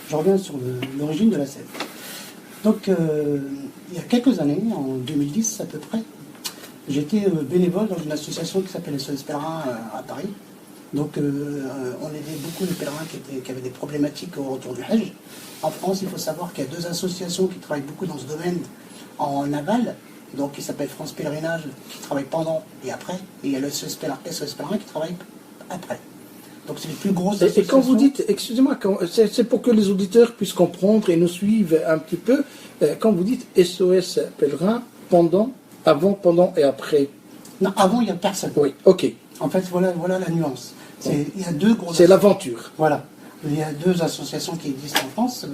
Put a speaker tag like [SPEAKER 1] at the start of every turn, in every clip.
[SPEAKER 1] je reviens sur l'origine de la SED. Donc, il y a quelques années, en 2010 à peu près, j'étais bénévole dans une association qui s'appelle SOS Pèlerins à Paris. Donc, on aidait beaucoup les pèlerins qui avaient des problématiques autour du Hajj. En France, il faut savoir qu'il y a deux associations qui travaillent beaucoup dans ce domaine en aval. Donc, qui s'appelle France Pèlerinage, qui travaille pendant et après. Et il y a le SOS Pèlerin qui travaille après. Donc, c'est les plus grosses associations.
[SPEAKER 2] Et quand vous dites, excusez-moi, c'est pour que les auditeurs puissent comprendre et nous suivent un petit peu, quand vous dites SOS Pèlerin, pendant, avant, pendant et après.
[SPEAKER 1] Non, avant, il n'y a personne.
[SPEAKER 2] Oui, ok.
[SPEAKER 1] En fait, voilà la nuance. Il y a deux grosses.
[SPEAKER 2] C'est l'aventure.
[SPEAKER 1] Voilà. Il y a deux associations qui existent en France.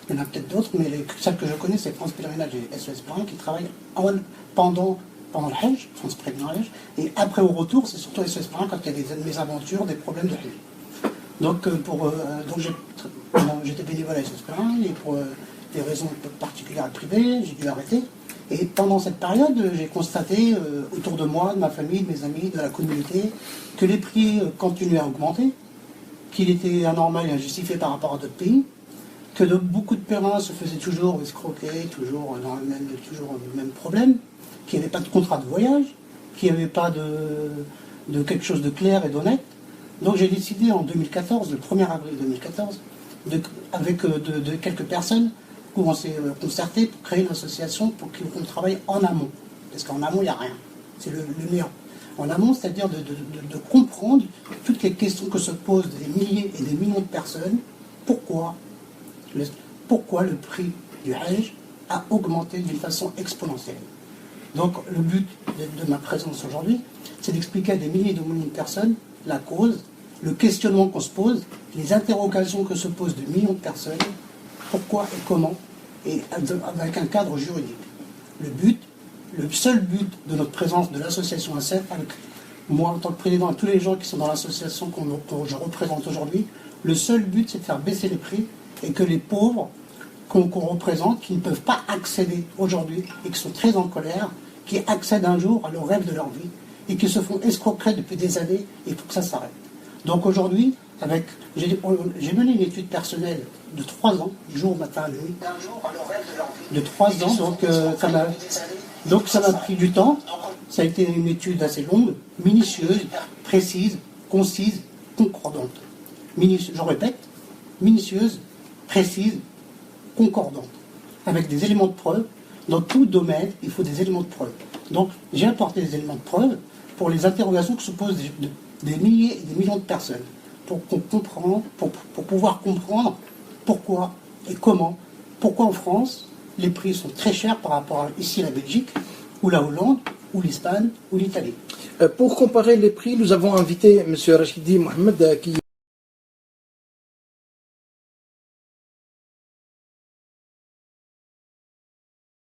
[SPEAKER 1] Il y en a peut-être d'autres, mais celles que je connais, c'est France Pèlerinage et SOS Pèlerin qui travaillent pendant le Hajj, France Pèlerinage, et après au retour, c'est surtout SOS Pèlerin quand il y a des mésaventures, des problèmes de Hajj. Donc, j'étais bénévole à SOS Pèlerin, et pour des raisons particulières et privées, j'ai dû arrêter. Et pendant cette période, j'ai constaté autour de moi, de ma famille, de mes amis, de la communauté, que les prix continuaient à augmenter, qu'il était anormal et injustifié par rapport à d'autres pays, que beaucoup de pèlerins se faisaient toujours escroquer, toujours le même problème, qu'il n'y avait pas de contrat de voyage, qu'il n'y avait pas de quelque chose de clair et d'honnête. Donc j'ai décidé en 2014, le 1er avril 2014, avec quelques personnes, où on s'est concerté pour créer une association pour qu'on travaille en amont. Parce qu'en amont, il n'y a rien. C'est le néant. En amont, c'est-à-dire de comprendre toutes les questions que se posent des milliers et des millions de personnes. Pourquoi le prix du Hajj a augmenté d'une façon exponentielle. Donc le but de ma présence aujourd'hui, c'est d'expliquer à des milliers et de millions de personnes la cause, le questionnement qu'on se pose, les interrogations que se posent de millions de personnes, pourquoi et comment, et avec un cadre juridique. Le seul but de notre présence de l'association ASEF, avec moi en tant que président et tous les gens qui sont dans l'association que je représente aujourd'hui, le seul but c'est de faire baisser les prix et que les pauvres qu'on représente, qui ne peuvent pas accéder aujourd'hui et qui sont très en colère, qui accèdent un jour à leur rêve de leur vie et qui se font escroquer depuis des années, et pour que ça s'arrête. Donc aujourd'hui, j'ai mené une étude personnelle de 3 ans, jour, matin, nuit, de 3 ans, donc ça m'a pris du temps. Ça a été une étude assez longue, minutieuse, précise, concise, concordante. Je répète, minutieuse, précise, concordante, avec des éléments de preuve. Dans tout domaine, il faut des éléments de preuve. Donc j'ai apporté des éléments de preuve pour les interrogations que se posent des milliers et des millions de personnes, pour pouvoir comprendre pourquoi et comment. Pourquoi en France, les prix sont très chers par rapport à ici la Belgique, ou la Hollande, ou l'Espagne, ou l'Italie.
[SPEAKER 2] Pour comparer les prix, nous avons invité M. Rachidi Mohamed, qui